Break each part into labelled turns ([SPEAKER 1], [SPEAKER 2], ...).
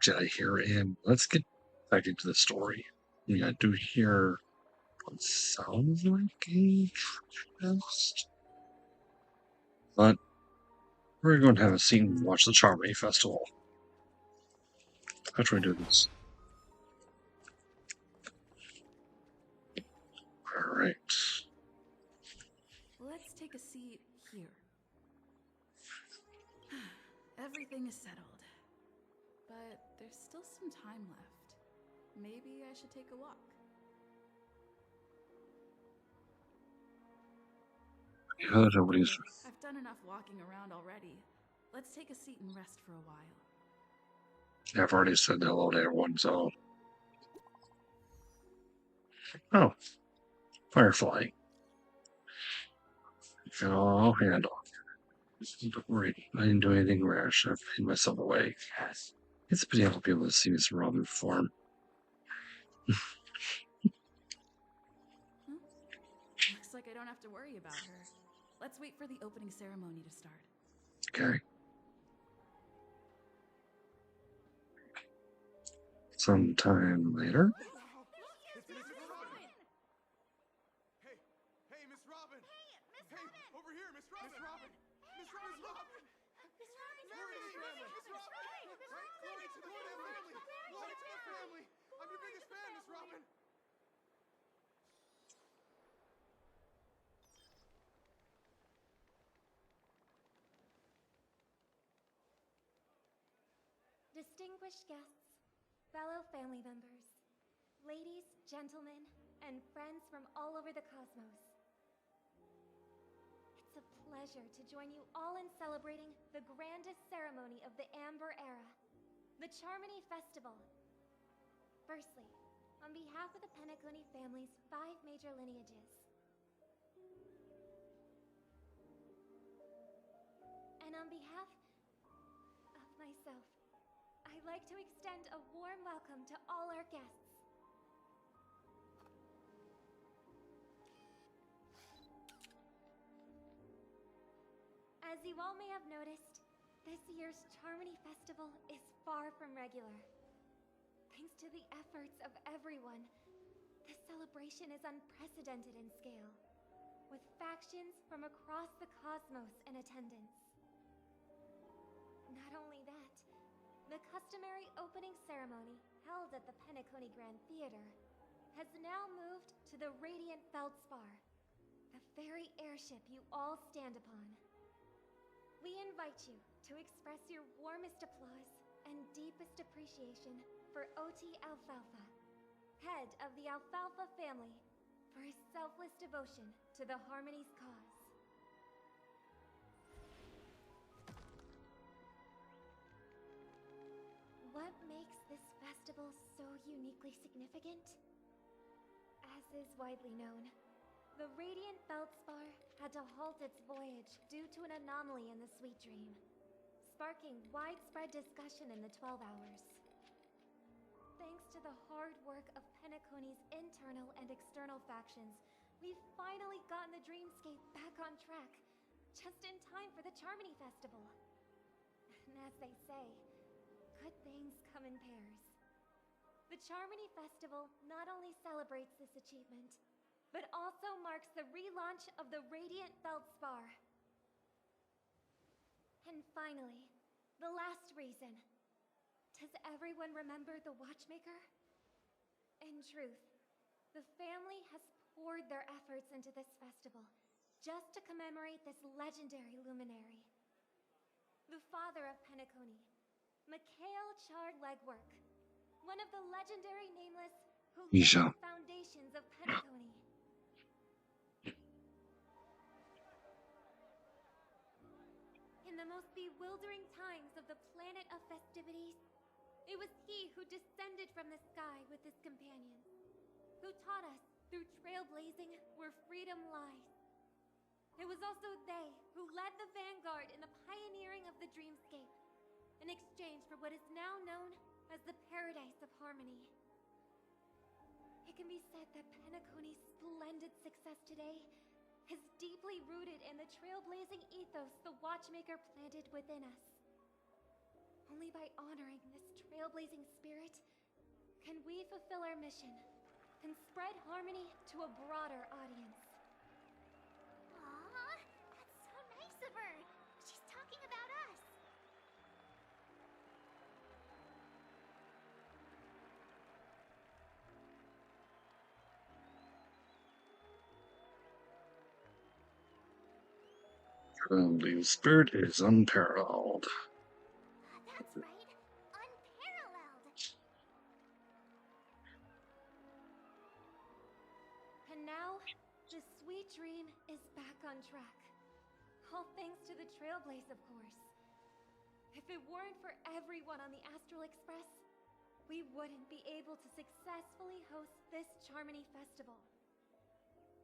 [SPEAKER 1] Jedi here, and let's get back into the story. I do hear what sounds like a chest, but we're going to have a scene and watch the Charmony Festival. How should we do this? All right.
[SPEAKER 2] Let's take a seat here. Everything is settled, but there's still some time left. Maybe I should take a walk.
[SPEAKER 1] Yeah, nobody's.
[SPEAKER 2] I've done enough walking around already. Let's take a seat and rest for a while.
[SPEAKER 1] I've already said hello to everyone, so. Oh, Firefly. I'll handle it. Don't worry, I didn't do anything rash. I've hid myself away. It's a pity I won't be able to see this in Robin form.
[SPEAKER 2] Looks like I don't have to worry about her. Let's wait for the opening ceremony to start.
[SPEAKER 1] Okay. Sometime later.
[SPEAKER 3] Hey, Miss Robin! Hey, over here, Miss Robin! Miss Robin! Miss Robin! Glory to the family! Miss Robin! Glory to the family! Glory to the family! I'm your biggest fan, Miss Robin!
[SPEAKER 4] Distinguished guests, fellow family members, ladies, gentlemen, and friends from all over the cosmos. It's a pleasure to join you all in celebrating the grandest ceremony of the Amber Era, the Charmony Festival. Firstly, on behalf of the Penacony family's 5 major lineages, and on behalf of myself, I'd like to extend a warm welcome to all our guests. As you all may have noticed, this year's Charmony Festival is far from regular. Thanks to the efforts of everyone, this celebration is unprecedented in scale, with factions from across the cosmos in attendance. Not only that, the customary opening ceremony held at the Penacony Grand Theater has now moved to the Radiant Feldspar, the very airship you all stand upon. We invite you to express your warmest applause and deepest appreciation for O.T. Alfalfa, head of the Alfalfa family, for his selfless devotion to the Harmony's cause. What makes this festival so uniquely significant? As is widely known, the Radiant Feldspar had to halt its voyage due to an anomaly in the Sweet Dream, sparking widespread discussion in the 12 Hours. Thanks to the hard work of Penacony's internal and external factions, we've finally gotten the Dreamscape back on track, just in time for the Charmony Festival. And as they say, good things come in pairs. The Charmony Festival not only celebrates this achievement, but also marks the relaunch of the Radiant Feldspar. And finally, the last reason. Does everyone remember the Watchmaker? In truth, the family has poured their efforts into this festival just to commemorate this legendary luminary. The father of Penacony, Mikhail Chard Legwork, one of the legendary nameless who laid the foundations of Penacony. In the most bewildering times of the planet of festivities, it was he who descended from the sky with his companions, who taught us through trailblazing where freedom lies. It was also they who led the vanguard in the pioneering of the Dreamscape, in exchange for what is now known as the Paradise of Harmony. It can be said that Penacony's splendid success today is deeply rooted in the trailblazing ethos the Watchmaker planted within us. Only by honoring this trailblazing spirit can we fulfill our mission and spread harmony to a broader audience.
[SPEAKER 5] Aw, that's so nice of her. She's talking about us.
[SPEAKER 1] The spirit is unparalleled.
[SPEAKER 5] That's right. Unparalleled.
[SPEAKER 4] And now, the sweet dream is back on track. All thanks to the Trailblaze, of course. If it weren't for everyone on the Astral Express, we wouldn't be able to successfully host this Charmony Festival.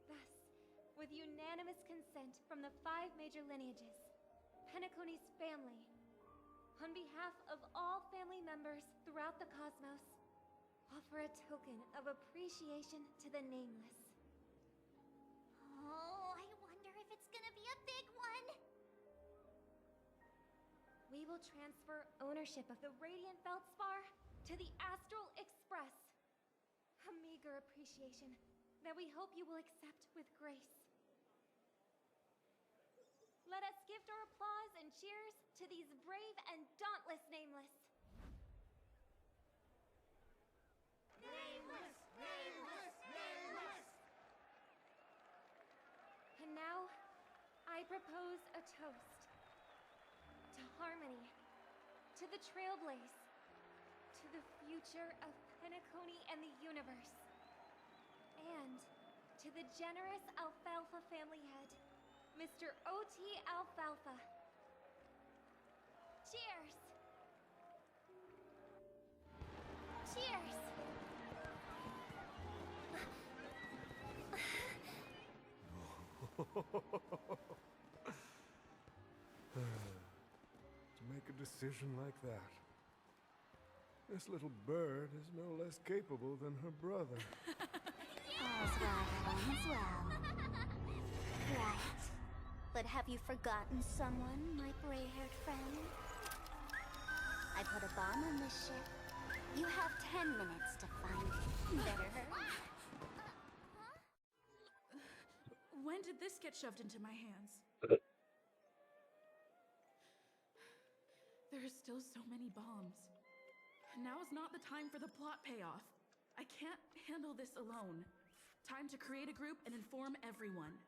[SPEAKER 4] Thus, with unanimous consent from the 5 major lineages, Penacony's family, on behalf of all family members throughout the cosmos, offer a token of appreciation to the Nameless.
[SPEAKER 5] Oh, I wonder if it's gonna be a big one.
[SPEAKER 4] We will transfer ownership of the Radiant Feldspar to the Astral Express. A meager appreciation that we hope you will accept with grace. Let us gift our applause and cheers to these brave and dauntless Nameless.
[SPEAKER 3] Nameless! Nameless! Nameless!
[SPEAKER 4] And now, I propose a toast. To harmony, to the Trailblaze, to the future of Penacony and the universe, and to the generous Alfalfa family head, Mr. O.T. Alfalfa. Cheers!
[SPEAKER 5] Cheers!
[SPEAKER 3] To make a decision like that. This little bird is no less capable than her brother.
[SPEAKER 5] All's well that ends well. Right. But have you forgotten someone, my gray-haired friend? I put a bomb on this ship. You have 10 minutes to find it. Better hurry.
[SPEAKER 2] When did this get shoved into my hands? There are still so many bombs. Now is not the time for the plot payoff. I can't handle this alone. Time to create a group and inform everyone.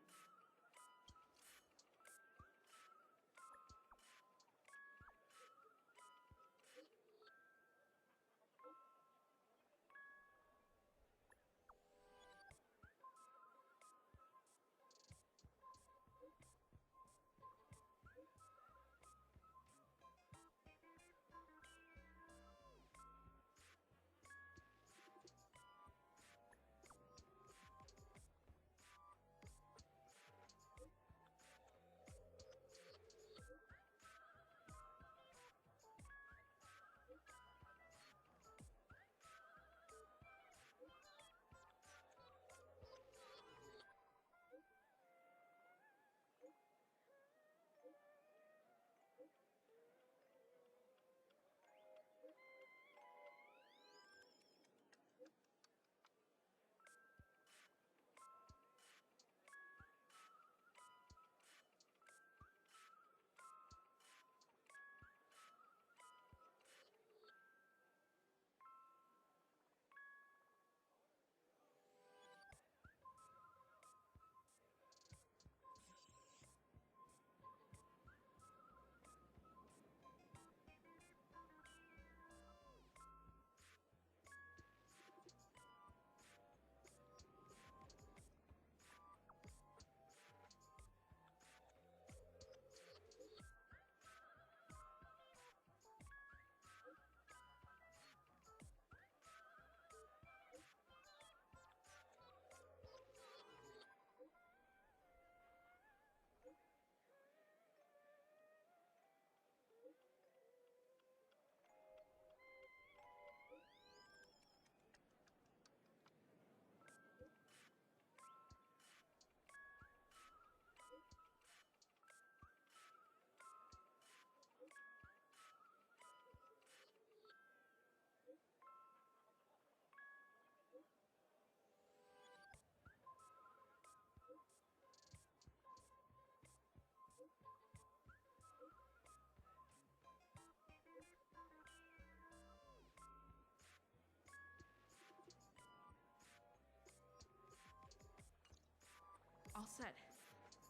[SPEAKER 2] set.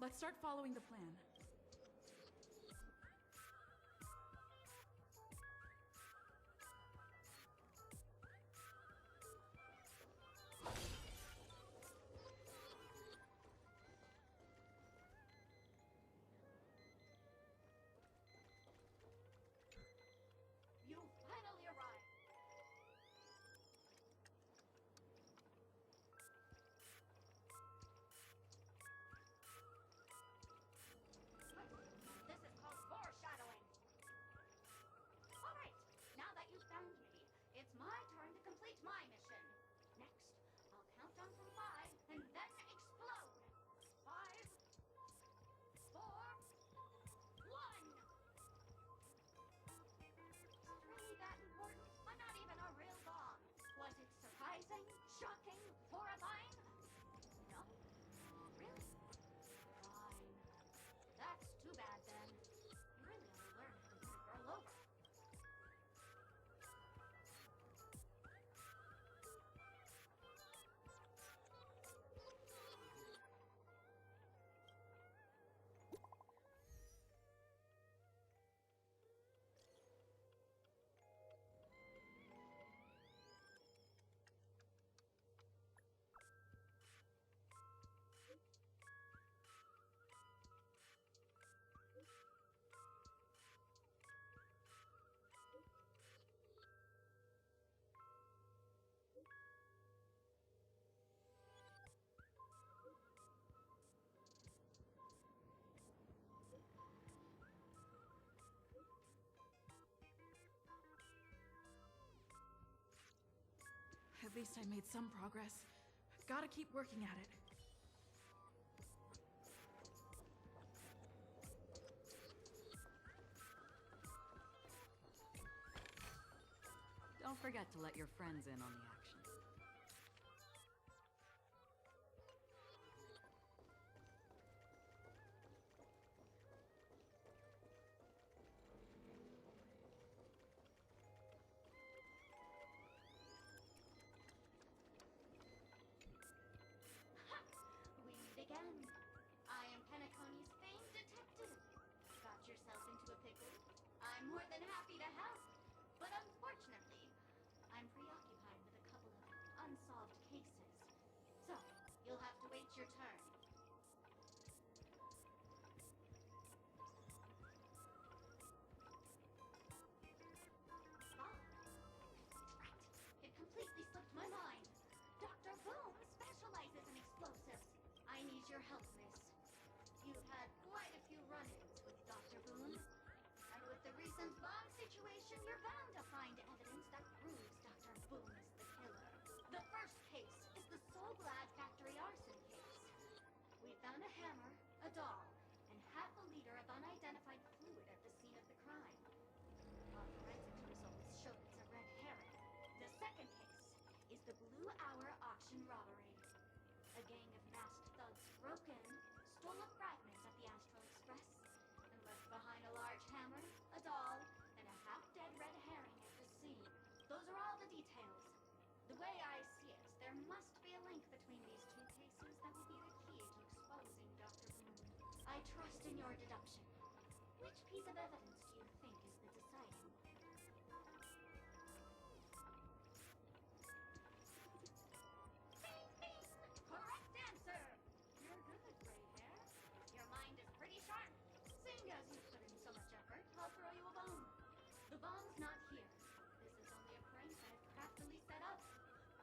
[SPEAKER 2] Let's start following the plan.
[SPEAKER 5] You finally arrived. This is called foreshadowing. All right, now that you've found me, it's my turn to complete my mission. Next, I'll count down from 5 and then explode. 5, 4, 1. Is it really that important? I'm not even a real bomb. Was it surprising, shocking, horrifying? No? Really? Fine. That's too bad then. You really ought to learn how to do a girl over.
[SPEAKER 2] At least I made some progress. Gotta keep working at it.
[SPEAKER 6] Don't forget to let your friends in on the action.
[SPEAKER 5] We meet again. I am Penacony's famed detective. Got yourself into a pickle? I'm more than happy to help. But unfortunately, I'm preoccupied with a couple of unsolved cases. So, you'll have to wait your turn. Ah, right. It completely slipped my mind. Dr. Boom specializes in explosives. I need your help, miss. You've had quite a few run-ins with Dr. Boom. And with the recent bomb situation, you're bound to find evidence that proves Dr. Boom is the killer. The first case is the So Glad factory arson case. We found a hammer, a doll, and half a liter of unidentified fluid at the scene of the crime. Our forensics results showed it's a red herring. The second case is the Blue Hour auction robbery. A gang of masked thugs broke in, stole a fragment of the Astral Express, and left behind a large hammer, a doll, and a half-dead red herring at the scene. Those are all the details. The way I see it, there must be a link between these two cases that will be the key to exposing Dr. Boom. I trust in your deduction. Which piece of evidence do you think is the deciding one? Bing, bing! Correct answer! You're good, gray hair. Your mind is pretty sharp. Seeing as you put in so much effort, I'll throw you a bone. The bomb's not here. This is only a prank I've craftily set up.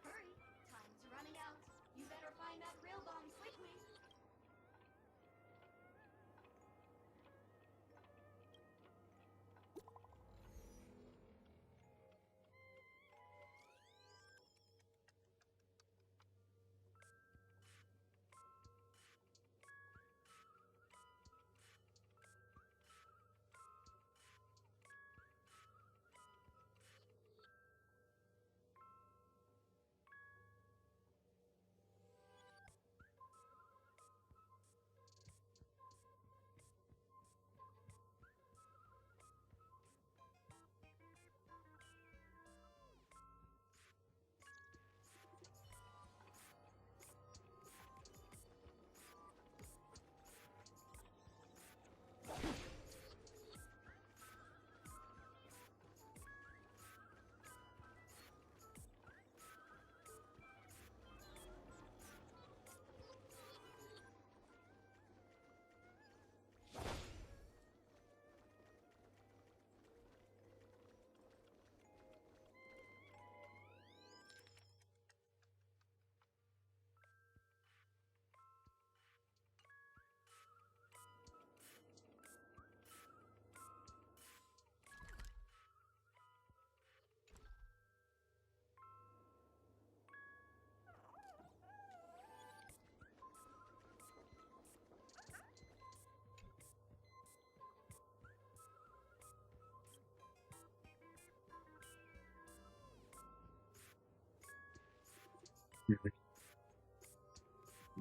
[SPEAKER 5] Hurry, time's running out. You better find that real bomb quickly.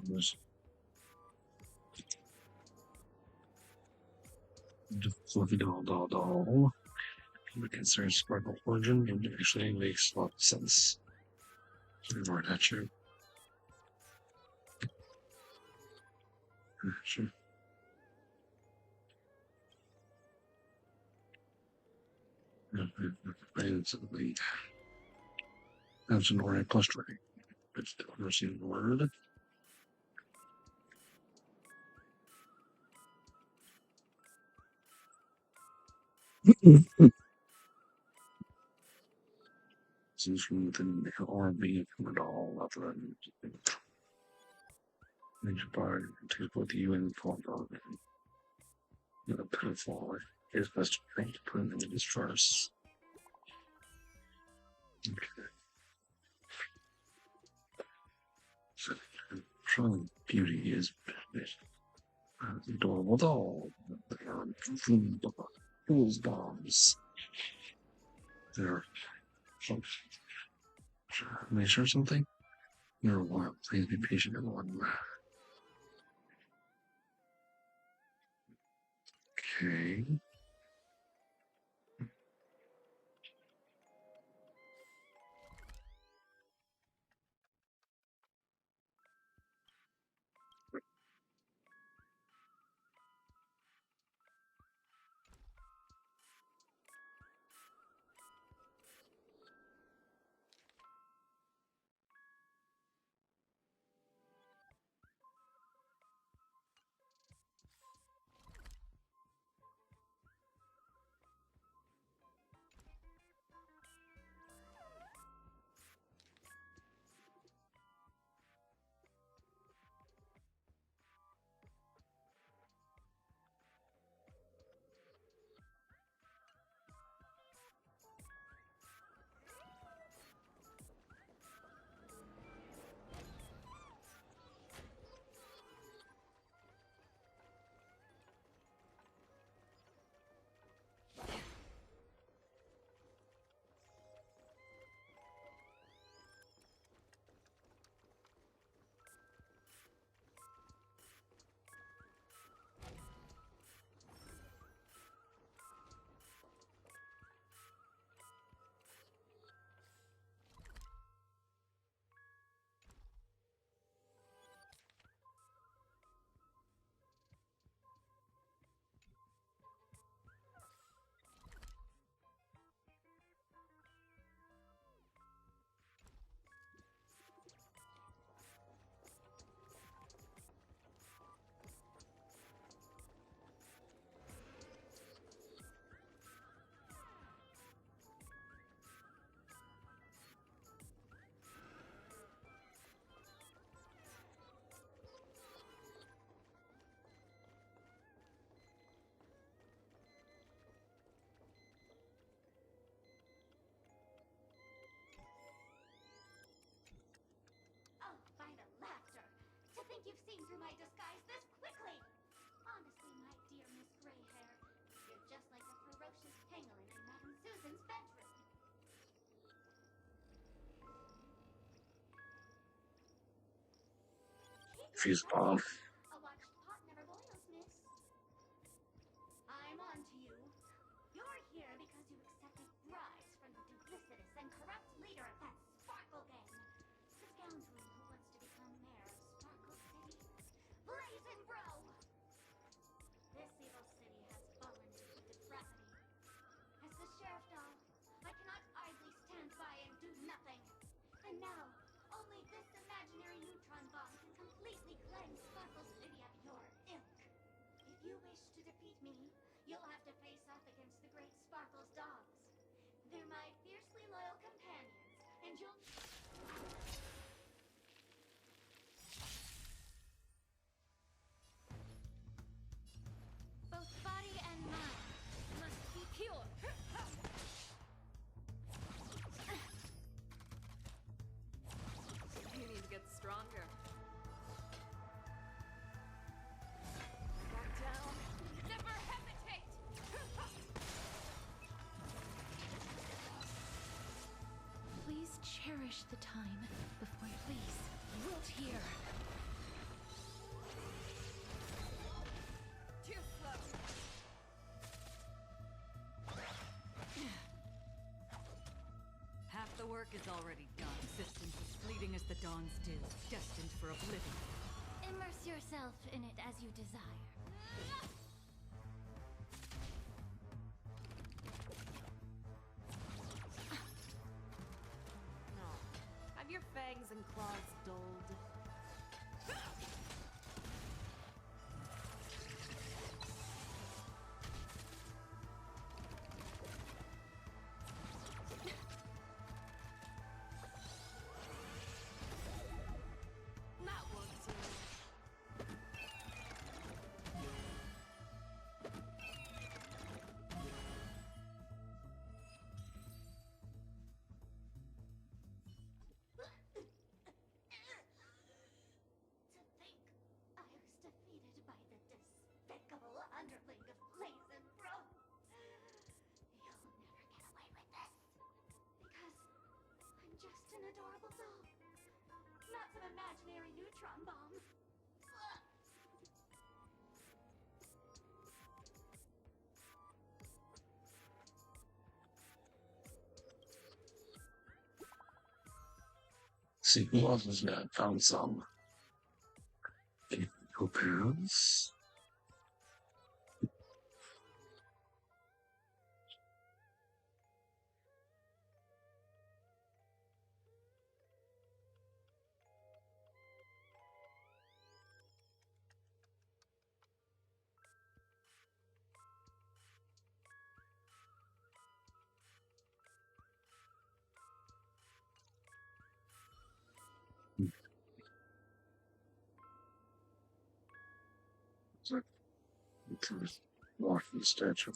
[SPEAKER 1] Was the fluffy doll. We consider sparkle origin and actually makes a lot of sense. Right at you. Sure. Basically, that's an Orion clustering. It's the underseen word. Since from within the RB from a doll, rather than nature by takes both you and form of the pinfall. It's best to try to put in images first. Okay. So, showing beauty is adorable doll. They are fool's bombs. They're May I share something? You're a while. Please be patient, everyone. Okay.
[SPEAKER 5] Oh, by the laughter! To think you've seen through my disguise this quickly! Honestly, my dear Miss Greyhair, you're just like the ferocious pangolin in Madame Susan's bedroom.
[SPEAKER 1] Fuse bomb.
[SPEAKER 5] A watched pot never boils, miss. I'm on to you. You're here because you accepted bribes from the duplicitous and corrupt leader of that Sparkle gang. The scoundrel who wants to become mayor of Sparkle City. Blazing Bro! This evil city has fallen into depravity. As the sheriff doll, I cannot idly stand by and do nothing. And now, only this imaginary neutron bomb can completely cleanse Sparkle City of your ilk. If you wish to defeat me, you'll have to face off against the great Sparkle's dogs. They're my fiercely loyal companions, and you'll... Both body and mind must be pure.
[SPEAKER 6] You need to get stronger. Back down.
[SPEAKER 2] Never hesitate!
[SPEAKER 7] cherish the time before. Please, wilt here.
[SPEAKER 2] Too slow.
[SPEAKER 6] Half the work is already done. Existence as fleeting as the dawn's dew, destined for oblivion.
[SPEAKER 7] Immerse yourself in it as you desire.
[SPEAKER 8] Have your fangs and claws dulled? Not one too.
[SPEAKER 5] To think I was defeated by the despicable underling of Blaze and Bro. You'll never get away with this. Because I'm just an adorable doll. Not some imaginary neutron bomb. Ugh.
[SPEAKER 1] See who else has got found some. Who pants? Walking statue.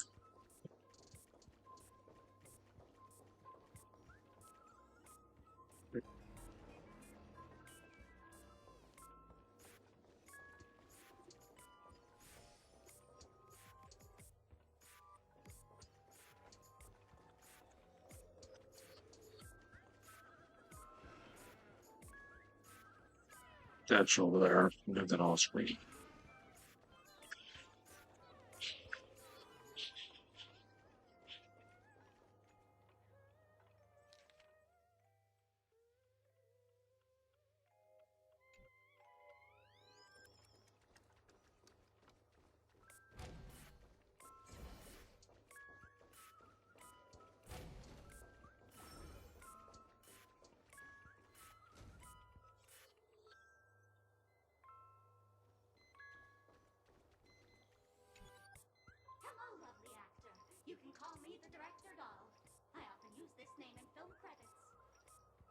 [SPEAKER 1] Statue over there, and then I'll screen.
[SPEAKER 5] Hello, lovely actor. You can call me the director doll. I often use this name in film credits.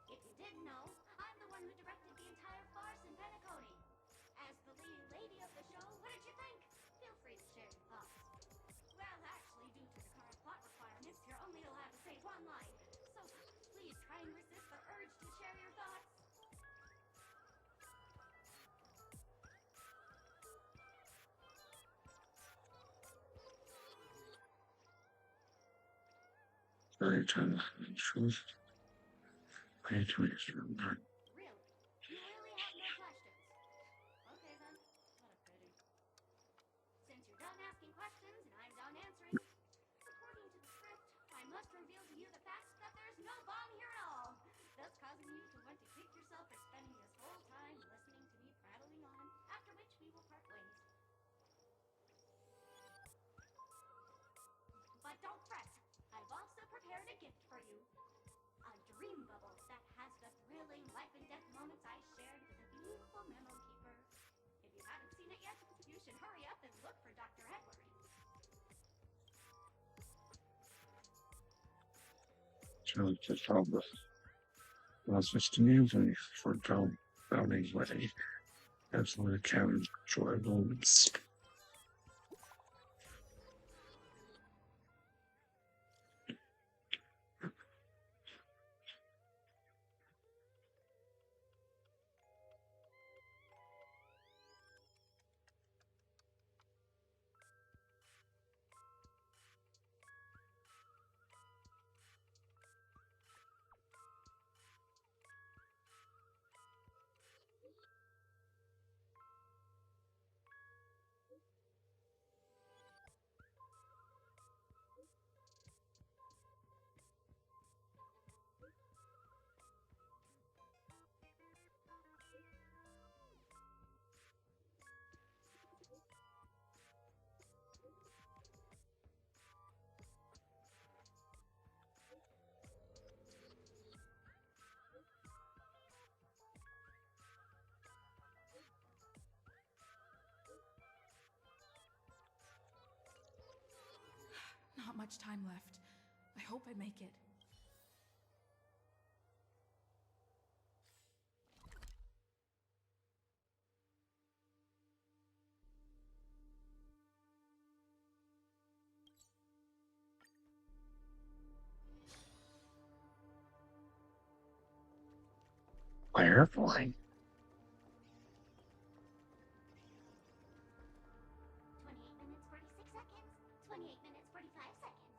[SPEAKER 5] If you didn't know, I'm the one who directed the entire farce in Penacony. As the leading lady of the show, what did you think? Feel free to share your thoughts. Well, actually, due to the current plot requirements, you're only allowed to say one line. So please try and resist the urge to share your thoughts.
[SPEAKER 1] Very time truth. Pay to extra.
[SPEAKER 5] Really? You really have no questions? Okay then, what a pity. Since you're done asking questions and I'm done answering, according to the script, I must reveal to you the fact that there's no bomb here at all, thus causing you to want to kick yourself for spending this whole time listening to me prattling on, after which we will part ways. But don't fret, I've also prepared a gift for you. A dream bubble that has the thrilling life and death moments I shared with a beautiful memo keeper. If you haven't seen it yet, you should hurry up and look for Dr. Edward.
[SPEAKER 1] So just how the was just amusing for drowning wedding. Absolutely carrying joy moments.
[SPEAKER 2] much time left. I hope I make it.
[SPEAKER 1] Firefly.
[SPEAKER 5] 28 minutes, 46 seconds. 28 minutes, 45 seconds.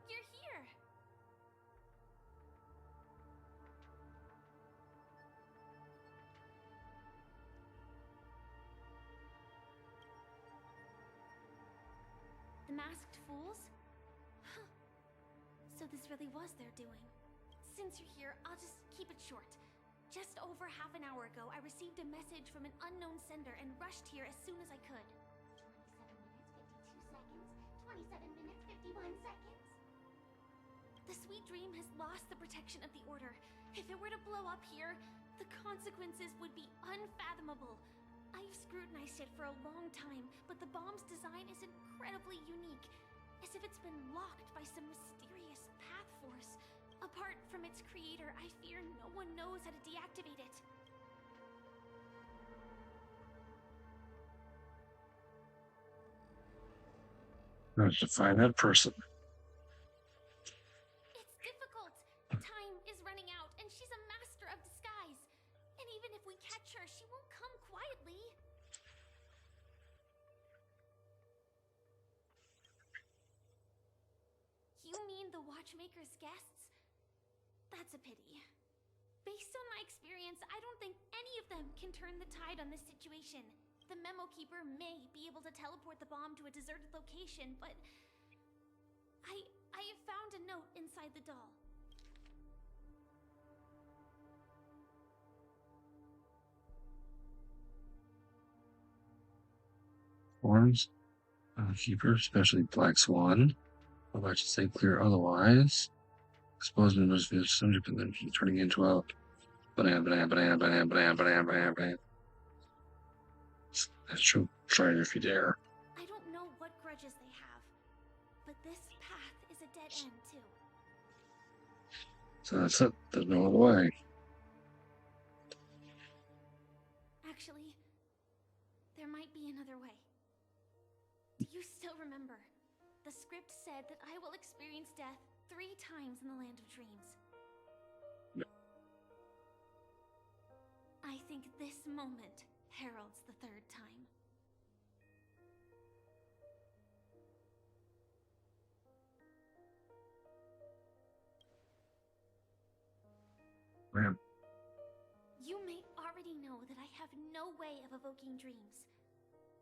[SPEAKER 5] You're here! The masked fools? Huh. So this really was their doing. Since you're here, I'll just keep it short. Just over half an hour ago, I received a message from an unknown sender and rushed here as soon as I could. 27 minutes, 52 seconds. 27 minutes, 51 seconds. The Sweet Dream has lost the protection of the Order. If it were to blow up here, the consequences would be unfathomable. I've scrutinized it for a long time, but the bomb's design is incredibly unique. As if it's been locked by some mysterious path force. Apart from its creator, I fear no one knows how to deactivate it.
[SPEAKER 1] I have to find that person.
[SPEAKER 5] It's difficult. Time is running out, and she's a master of disguise. And even if we catch her, she won't come quietly. You mean the Watchmaker's guests? That's a pity. Based on my experience, I don't think any of them can turn the tide on this situation. The Memo Keeper may be able to teleport the bomb to a deserted location, but I have found a note inside the doll.
[SPEAKER 1] Forms. Keeper, especially Black Swan. I'll let you say clear otherwise. Expose members via subject and then turning into a banana. That's true. Try it if you dare.
[SPEAKER 5] I don't know what grudges they have, but this path is a dead end too.
[SPEAKER 1] So that's it. There's no other way.
[SPEAKER 5] Actually, there might be another way. Do you still remember? The script said that I will experience death 3 times in the Land of Dreams.
[SPEAKER 1] No.
[SPEAKER 5] I think this moment heralds the 3rd time.
[SPEAKER 1] Ma'am.
[SPEAKER 5] You may already know that I have no way of evoking dreams.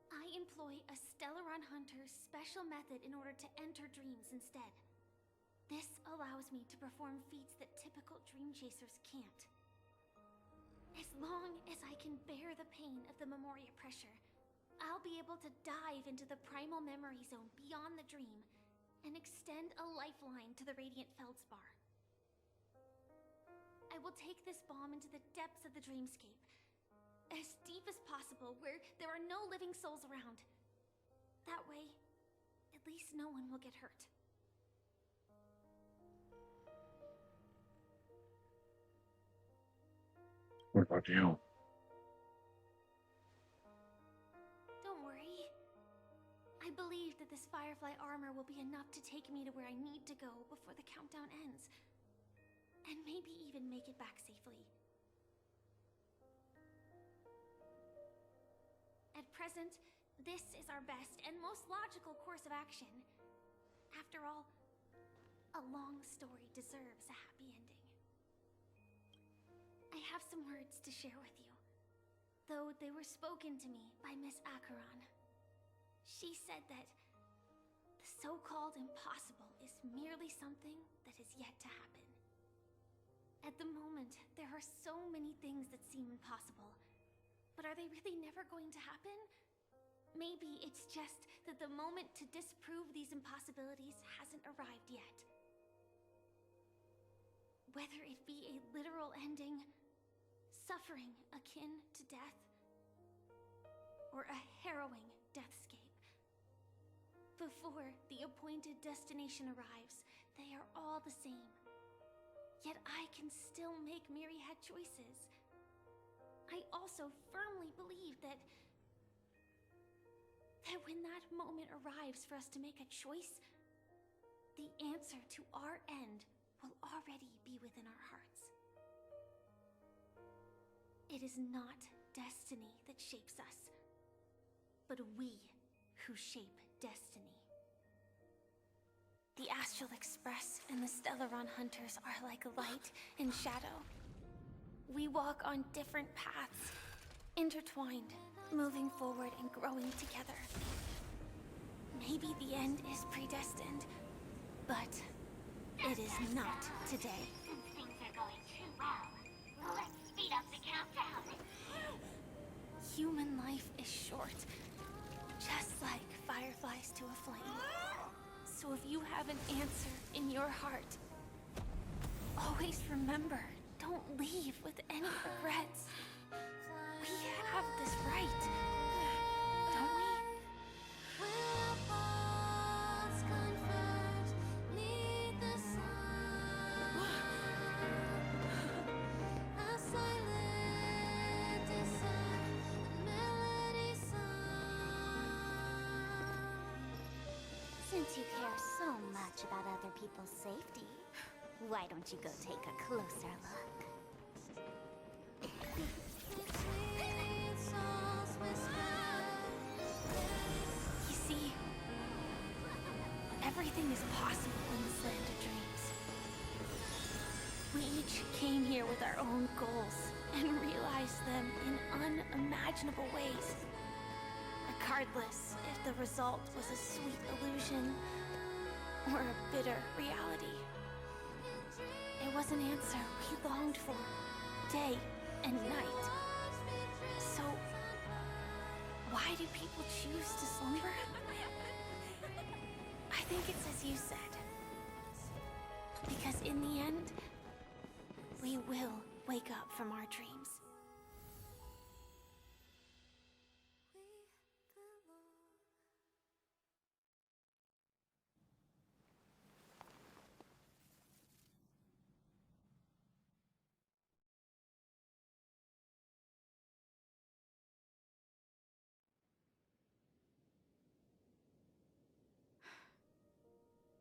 [SPEAKER 5] I employ a Stellaron Hunter's special method in order to enter dreams instead. This allows me to perform feats that typical dream chasers can't. As long as I can bear the pain of the Memoria pressure, I'll be able to dive into the primal memory zone beyond the dream and extend a lifeline to the Radiant Feldspar. I will take this bomb into the depths of the dreamscape, as deep as possible, where there are no living souls around. That way, at least no one will get hurt.
[SPEAKER 1] What about you?
[SPEAKER 5] Don't worry. I believe that this Firefly armor will be enough to take me to where I need to go before the countdown ends. And maybe even make it back safely. At present, this is our best and most logical course of action. After all, a long story deserves a happy ending. I have some words to share with you, though they were spoken to me by Miss Acheron. She said that the so-called impossible is merely something that is yet to happen. At the moment, there are so many things that seem impossible. But are they really never going to happen? Maybe it's just that the moment to disprove these impossibilities hasn't arrived yet. Whether it be a literal ending, suffering akin to death, or a harrowing deathscape,
[SPEAKER 4] Before the appointed destination arrives, they are all the same. Yet I can still make myriad choices. I also firmly believe that when that moment arrives for us to make a choice, the answer to our end will already be within our hearts. It is not destiny that shapes us, but we who shape destiny. The Astral Express and the Stellaron Hunters are like light and shadow. We walk on different paths, intertwined, moving forward and growing together. Maybe the end is predestined, but it is not today.
[SPEAKER 9] Since things are going too well, let's speed up the countdown.
[SPEAKER 4] Human life is short, just like fireflies to a flame. So if you have an answer in your heart, always remember, don't leave with any regrets. We have this right, don't we?
[SPEAKER 5] Since you care so much about other people's safety, why don't you go take a closer look?
[SPEAKER 4] You see, everything is possible in this land of dreams. We each came here with our own goals and realized them in unimaginable ways. Regardless if the result was a sweet illusion or a bitter reality. It was an answer we longed for, day and night. So, why do people choose to slumber? I think it's as you said. Because in the end, we will wake up from our dreams.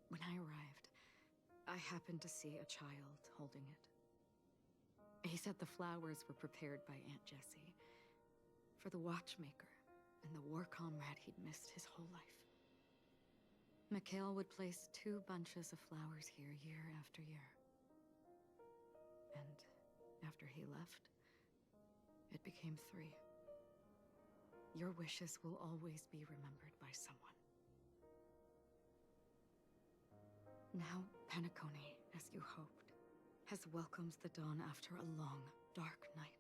[SPEAKER 6] When I arrived, I happened to see a child holding it. He said the flowers were prepared by Aunt Jessie for the watchmaker and the war comrade he'd missed his whole life. Mikhail would place 2 bunches of flowers here year after year. And after he left, it became 3. Your wishes will always be remembered by someone. Now, Penacony, as you hoped, has welcomed the dawn after a long, dark night.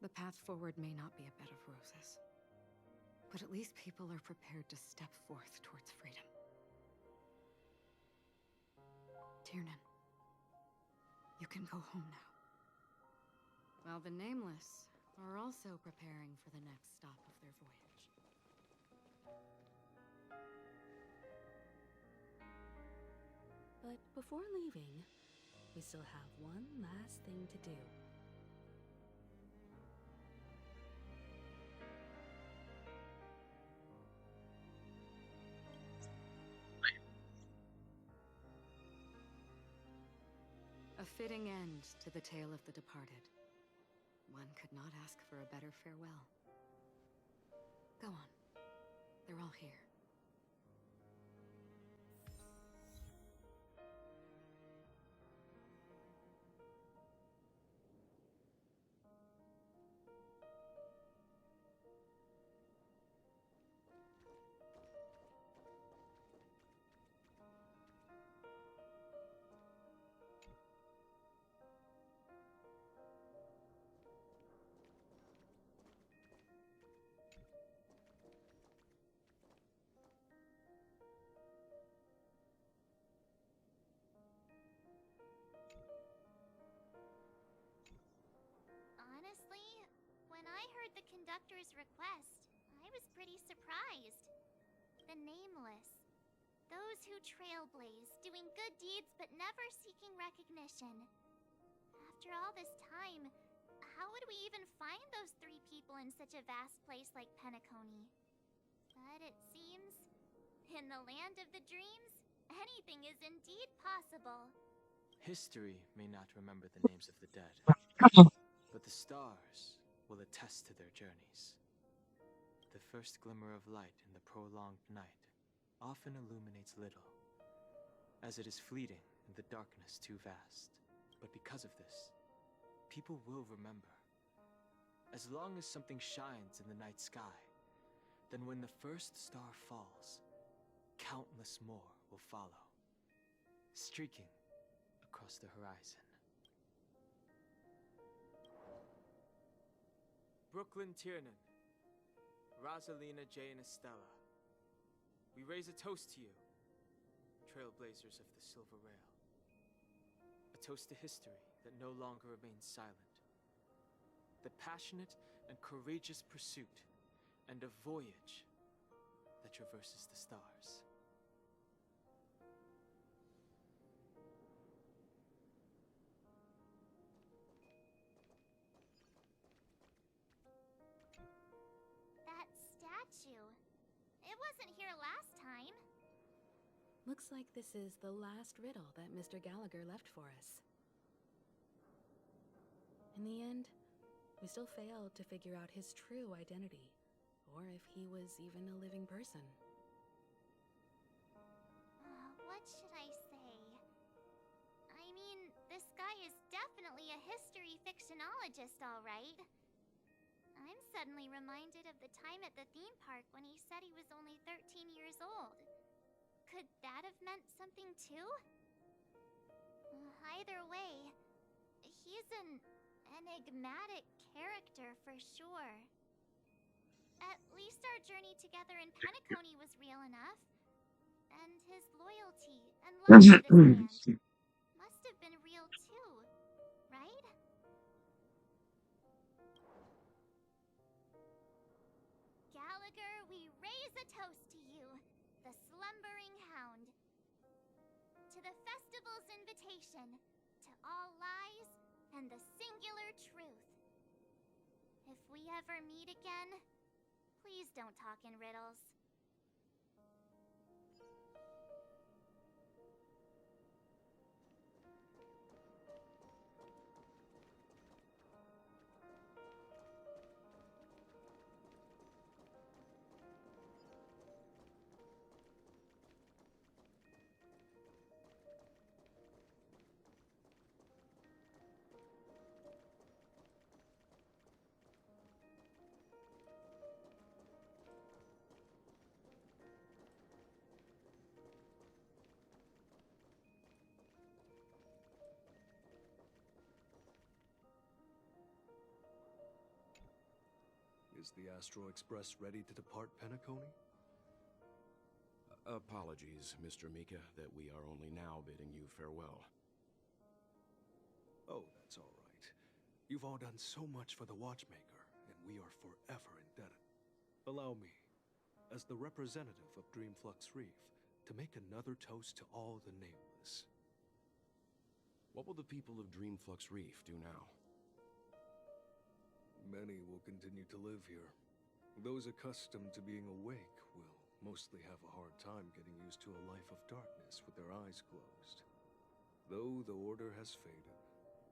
[SPEAKER 6] The path forward may not be a bed of roses, but at least people are prepared to step forth towards freedom. Tiernan, you can go home now. While the Nameless are also preparing for the next stop of their voyage.
[SPEAKER 7] But before leaving, we still have one last thing to do.
[SPEAKER 6] A fitting end to the tale of the departed. One could not ask for a better farewell. Go on. They're all here.
[SPEAKER 5] Honestly, when I heard the conductor's request, I was pretty surprised. the nameless. Those who trailblaze, doing good deeds but never seeking recognition. After all this time, how would we even find those 3 people in such a vast place like Penacony? But it seems, in the land of the dreams, anything is indeed possible.
[SPEAKER 10] History may not remember the names of the dead, but the stars will attest to their journeys. The first glimmer of light in the prolonged night often illuminates little, as it is fleeting and the darkness too vast. But because of this, people will remember. As long as something shines in the night sky, then when the first star falls, countless more will follow, streaking across the horizon. Brooklyn Tiernan, Rosalina J. and Estella, we raise a toast to you, trailblazers of the Silver Rail. A toast to history that no longer remains silent. The passionate and courageous pursuit, and a voyage that traverses the stars.
[SPEAKER 5] That statue. It wasn't here last time.
[SPEAKER 7] Looks like this is the last riddle that Mr. Gallagher left for us. In the end, we still failed to figure out his true identity, or if he was even a living person.
[SPEAKER 5] What should I say? I mean, this guy is definitely a history fictionologist, all right. I'm suddenly reminded of the time at the theme park when he said he was only 13 years old. Could that have meant something too? Either way, he's an enigmatic character for sure. At least our journey together in Penacony was real enough. And his loyalty and love for this land must have been real too, right? Gallagher, we raise a toast to you, the slumbering hound. To the festival's invitation, to all lies and the singular truth. If we ever meet again, please don't talk in riddles.
[SPEAKER 11] Is the Astro Express ready to depart Penacony?
[SPEAKER 12] Apologies, Mr. Mika, that we are only now bidding you farewell.
[SPEAKER 11] Oh, that's all right. You've all done so much for the Watchmaker, and we are forever indebted. Allow me, as the representative of Dreamflux Reef, to make another toast to all the nameless.
[SPEAKER 12] What will the people of Dreamflux Reef do now?
[SPEAKER 11] Many will continue to live here. Those accustomed to being awake will mostly have a hard time getting used to a life of darkness with their eyes closed. Though the order has faded,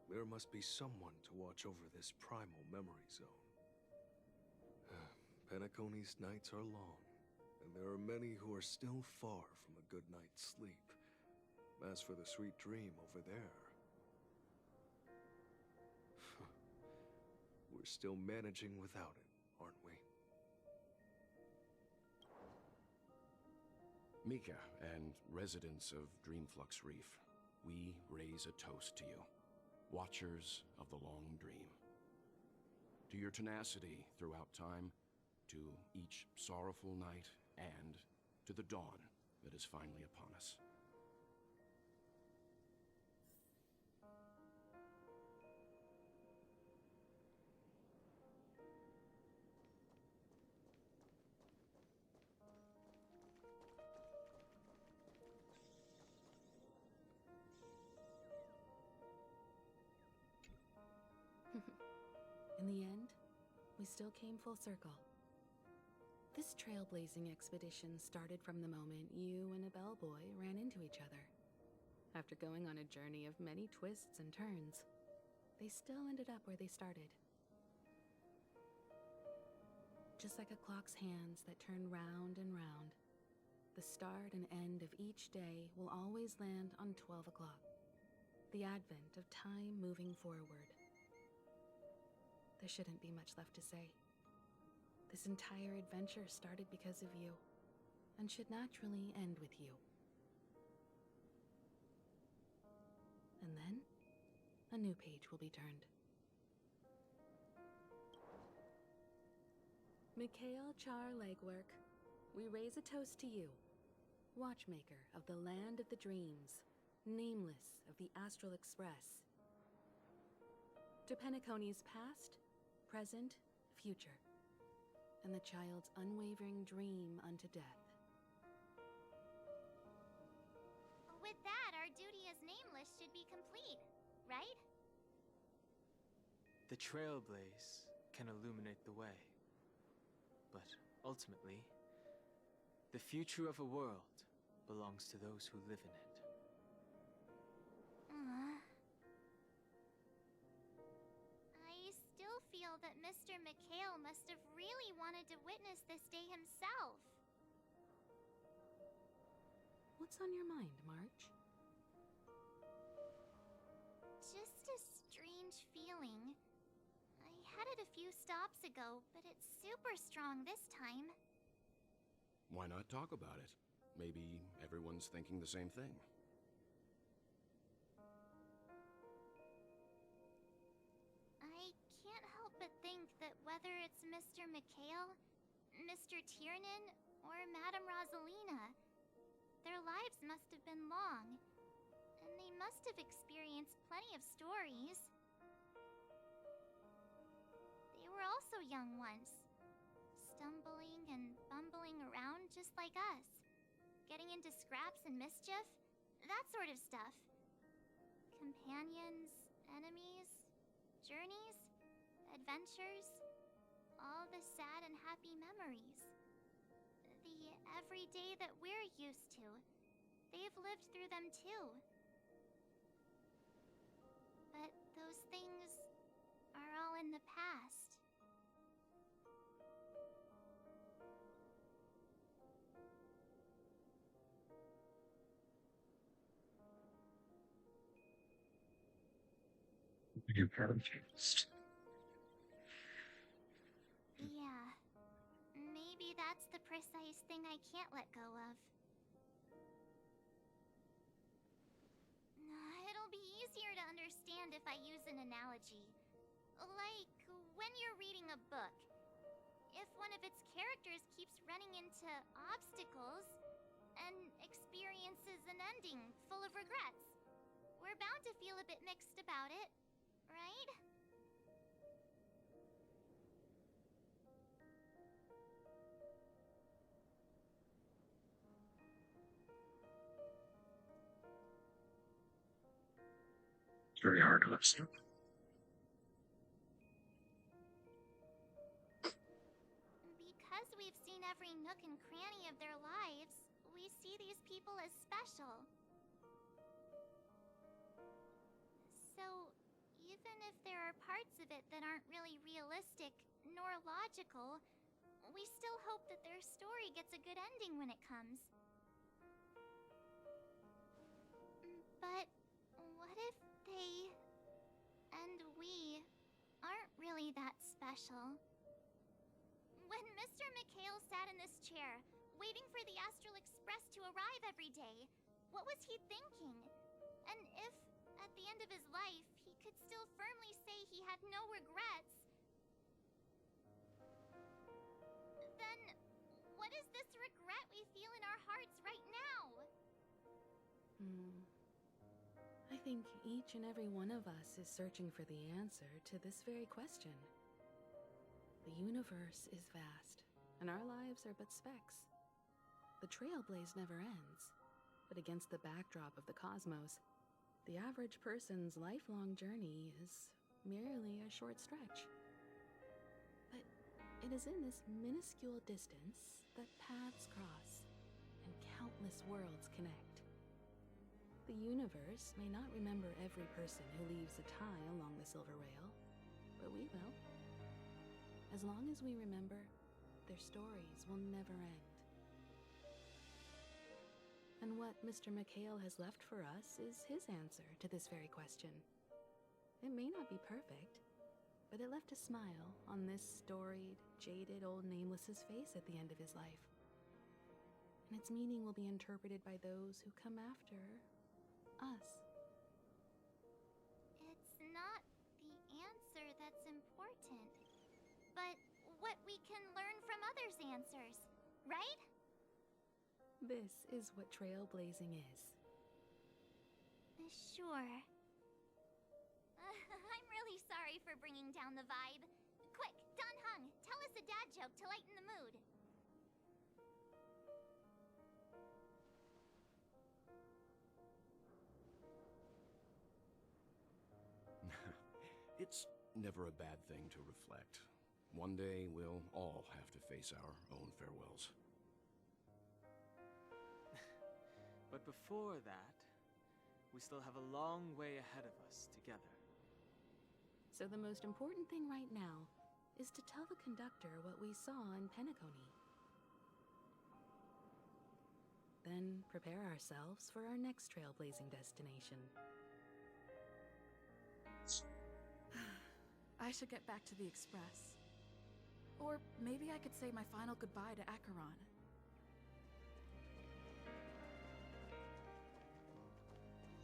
[SPEAKER 11] there must be someone to watch over this primal memory zone. Penacony's nights are long, and there are many who are still far from a good night's sleep. As for the sweet dream over there, we're still managing without it, aren't we?
[SPEAKER 12] Mika and residents of Dreamflux Reef, we raise a toast to you, watchers of the long dream. To your tenacity throughout time, to each sorrowful night, and to the dawn that is finally upon us.
[SPEAKER 7] In the end, we still came full circle. This trailblazing expedition started from the moment you and a bellboy ran into each other. After going on a journey of many twists and turns, they still ended up where they started. Just like a clock's hands that turn round and round, the start and end of each day will always land on 12 o'clock, the advent of time moving forward. There shouldn't be much left to say. This entire adventure started because of you, and should naturally end with you. And then, a new page will be turned. Mikhail Char Legwork, we raise a toast to you, watchmaker of the land of the dreams, nameless of the Astral Express. To Penacony's past, present, future, and the child's unwavering dream unto death.
[SPEAKER 5] With that, our duty as nameless should be complete, right?
[SPEAKER 10] The trailblaze can illuminate the way. But ultimately, the future of a world belongs to those who live in it.
[SPEAKER 5] I still feel that Mr. Mikhail must have really wanted to witness this day himself.
[SPEAKER 7] What's on your mind, March?
[SPEAKER 5] Just a strange feeling. I had it a few stops ago, but it's super strong this time.
[SPEAKER 12] Why not talk about it? Maybe everyone's thinking the same thing.
[SPEAKER 5] I can't help but think that whether it's Mr. Mikhail, Mr. Tiernan, or Madame Rosalina, their lives must have been long, and they must have experienced plenty of stories. They were also young once, stumbling and bumbling around just like us, getting into scraps and mischief, that sort of stuff. Companions, enemies, journeys, adventures, all the sad and happy memories. The everyday that we're used to, they've lived through them too. But those things are all in the past.
[SPEAKER 1] You paralyzed.
[SPEAKER 5] Yeah. Maybe that's the precise thing I can't let go of. It'll be easier to understand if I use an analogy. Like when you're reading a book. If one of its characters keeps running into obstacles and experiences an ending full of regrets, we're bound to feel a bit mixed about it, right?
[SPEAKER 1] It's very hard to understand.
[SPEAKER 5] Because we've seen every nook and cranny of their lives, we see these people as special. So, even if there are parts of it that aren't really realistic nor logical, we still hope that their story gets a good ending when it comes. But what if they and we aren't really that special? When Mr. Mikhail sat in this chair, waiting for the Astral Express to arrive every day, what was he thinking? And if, at the end of his life, he could still firmly say he had no regrets, then what is this regret we feel in our hearts right now?
[SPEAKER 7] I think each and every one of us is searching for the answer to this very question. The universe is vast, and our lives are but specks. The trailblaze never ends, but against the backdrop of the cosmos, the average person's lifelong journey is merely a short stretch. it is in this minuscule distance that paths cross and countless worlds connect. The universe may not remember every person who leaves a tie along the silver rail, but we will. As long as we remember, their stories will never end. And what Mr. McHale has left for us is his answer to this very question. It may not be perfect, but it left a smile on this storied, jaded old nameless's face at the end of his life. And its meaning will be interpreted by those who come after us.
[SPEAKER 5] It's not the answer that's important, but what we can learn from others' answers, right?
[SPEAKER 7] This is what trailblazing is.
[SPEAKER 5] Sure. I'm really sorry for bringing down the vibe. Quick, Don Hung, tell us a dad joke to lighten the mood.
[SPEAKER 12] It's never a bad thing to reflect. One day, we'll all have to face our own farewells.
[SPEAKER 10] But before that, we still have a long way ahead of us together.
[SPEAKER 7] So the most important thing right now is to tell the conductor what we saw in Penacony. Then prepare ourselves for our next trailblazing destination.
[SPEAKER 2] I should get back to the Express. Or maybe I could say my final goodbye to Acheron.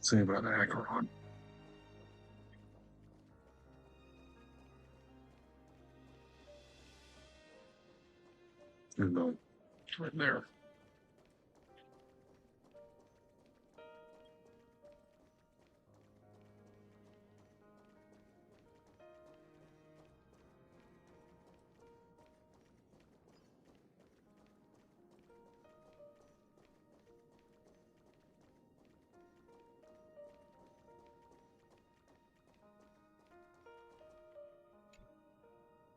[SPEAKER 1] Say about Acheron. And it's right there.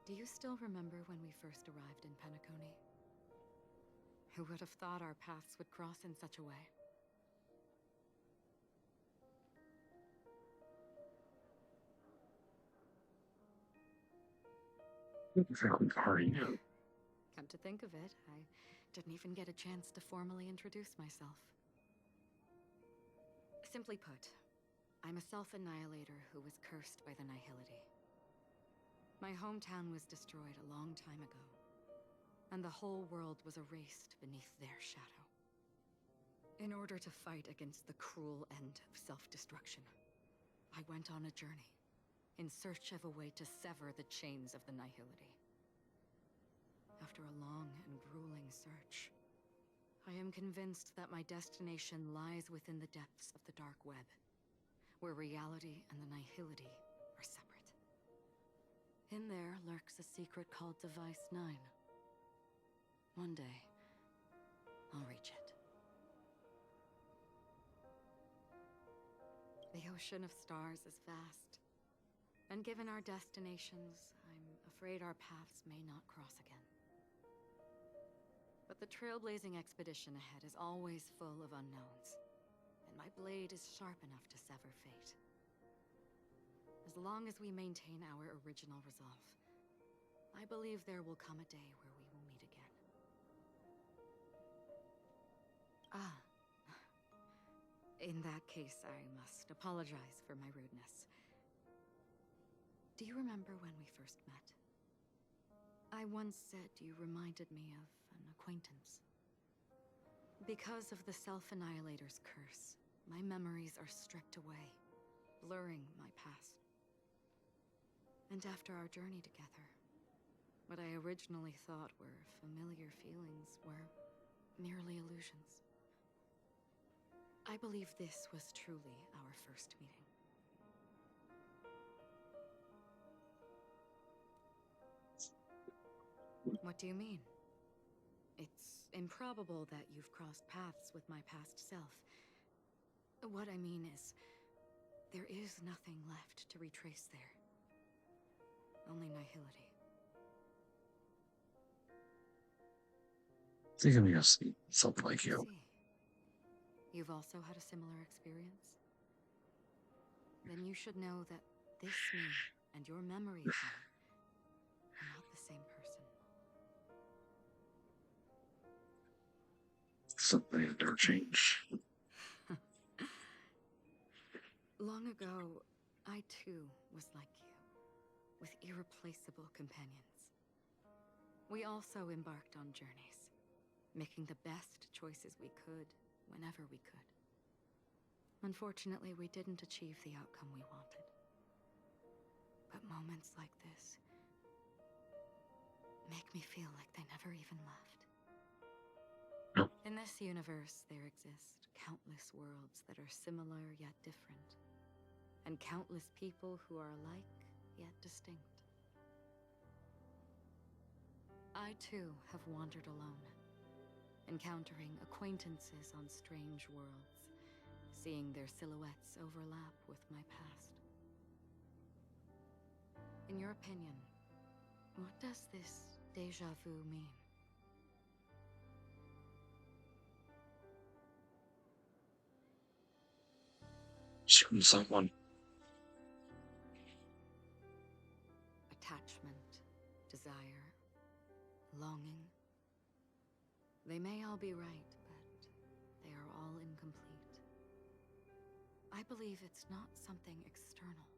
[SPEAKER 6] Do you still remember when we first arrived in Penacony? Who would have thought our paths would cross in such a way?
[SPEAKER 1] Exactly, already knew.
[SPEAKER 6] Come to think of it, I didn't even get a chance to formally introduce myself. Simply put, I'm a self-annihilator who was cursed by the Nihility. My hometown was destroyed a long time ago, and the whole world was erased beneath their shadow. In order to fight against the cruel end of self-destruction, I went on a journey, in search of a way to sever the chains of the Nihility. After a long and grueling search, I am convinced that my destination lies within the depths of the dark web, where reality and the Nihility are separate. In there lurks a secret called Device 9. One day, I'll reach it. The ocean of stars is vast, and given our destinations, I'm afraid our paths may not cross again. But the trailblazing expedition ahead is always full of unknowns, and my blade is sharp enough to sever fate. As long as we maintain our original resolve, I believe there will come a day where we will meet again. Ah. In that case, I must apologize for my rudeness. Do you remember when we first met? I once said you reminded me of an acquaintance. Because of the Self-Annihilator's curse, my memories are stripped away, blurring my past. And after our journey together, what I originally thought were familiar feelings were merely illusions. I believe this was truly our first meeting. What do you mean? It's improbable that you've crossed paths with my past self. What I mean is, there is nothing left to retrace there. Only nihility.
[SPEAKER 1] think I'm gonna see something like
[SPEAKER 6] I
[SPEAKER 1] you.
[SPEAKER 6] see. You've also had a similar experience? Then you should know that this me and your memory of me are not the same person.
[SPEAKER 1] Something had never changed.
[SPEAKER 6] Long ago, I too was like you, with irreplaceable companions. We also embarked on journeys, making the best choices we could, whenever we could. Unfortunately, we didn't achieve the outcome we wanted. But moments like this make me feel like they never even left.
[SPEAKER 1] No.
[SPEAKER 6] In this universe, there exist countless worlds that are similar yet different, and countless people who are alike yet distinct. I too have wandered alone, encountering acquaintances on strange worlds, seeing their silhouettes overlap with my past. In your opinion, what does this déjà vu mean?
[SPEAKER 1] Shooting someone.
[SPEAKER 6] Attachment, desire, longing. They may all be right, but they are all incomplete. I believe it's not something external,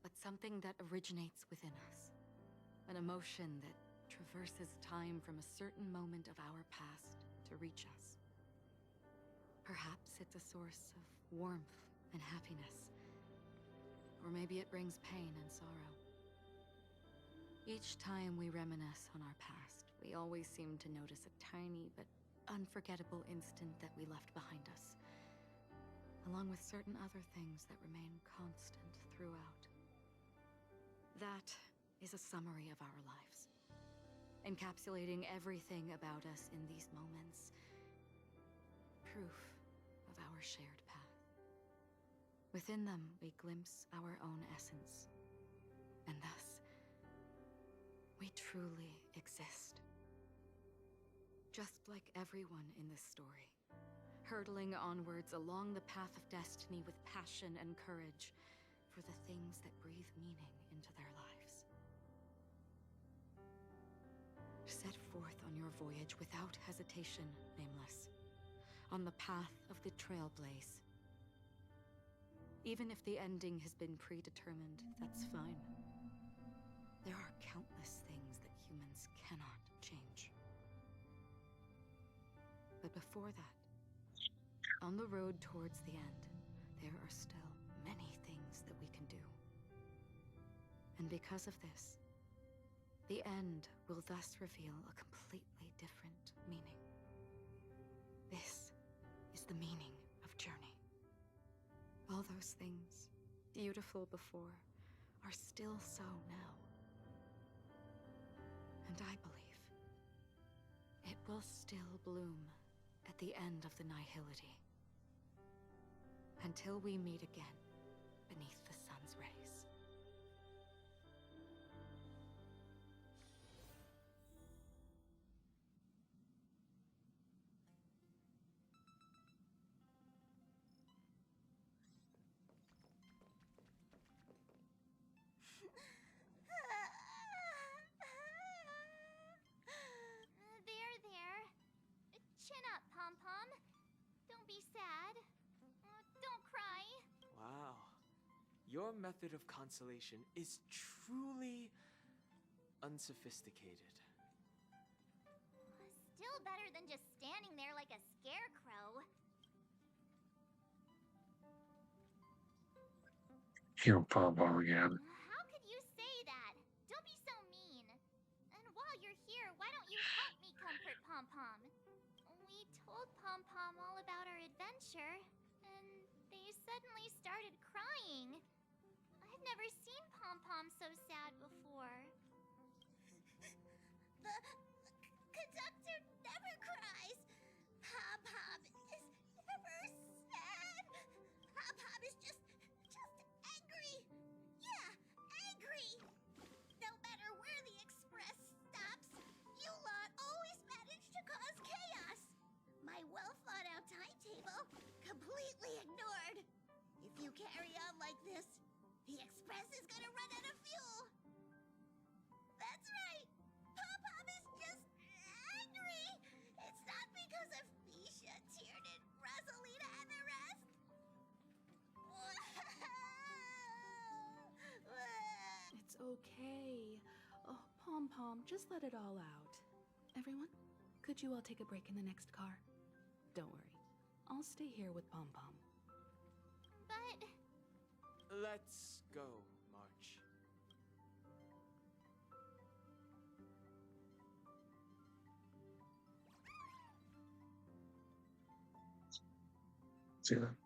[SPEAKER 6] but something that originates within us. An emotion that traverses time from a certain moment of our past to reach us. Perhaps it's a source of warmth and happiness. Or maybe it brings pain and sorrow. Each time we reminisce on our past, we always seem to notice a tiny but unforgettable instant that we left behind us, along with certain other things that remain constant throughout. That is a summary of our lives, encapsulating everything about us in these moments. Proof of our shared path. Within them, we glimpse our own essence, and thus, we truly exist. Just like everyone in this story, hurtling onwards along the path of destiny with passion and courage for the things that breathe meaning into their lives. Set forth on your voyage without hesitation, Nameless, on the path of the Trailblaze. Even if the ending has been predetermined, that's fine. There are countless things that humans cannot change. But before that, on the road towards the end, there are still many things that we can do. And because of this, the end will thus reveal a completely different meaning. This is the meaning of journey. All those things, beautiful before, are still so now. And I believe it will still bloom at the end of the nihility, until we meet again beneath the sun's rays.
[SPEAKER 4] There. Chin up, Pom-Pom. Don't be sad. Don't cry.
[SPEAKER 10] Wow. Your method of consolation is truly unsophisticated.
[SPEAKER 4] Still better than just standing there like a scarecrow.
[SPEAKER 1] Here, Pom-Pom again.
[SPEAKER 4] How could you say that? Don't be so mean. And while you're here, why don't you help me comfort Pom-Pom? We told Pom-Pom all about our adventure, and they suddenly started crying. I've never seen Pom-Pom so sad before. The conductor never cries. Pom-Pom is never sad. Pom-Pom is just angry. Yeah, angry. No matter where the express stops, you lot always manage to cause chaos.
[SPEAKER 7] Pom, just let it all out. Everyone, could you all take a break in the next car? Don't worry. I'll stay here with Pom Pom.
[SPEAKER 5] But...
[SPEAKER 10] Let's go, March.
[SPEAKER 1] See that?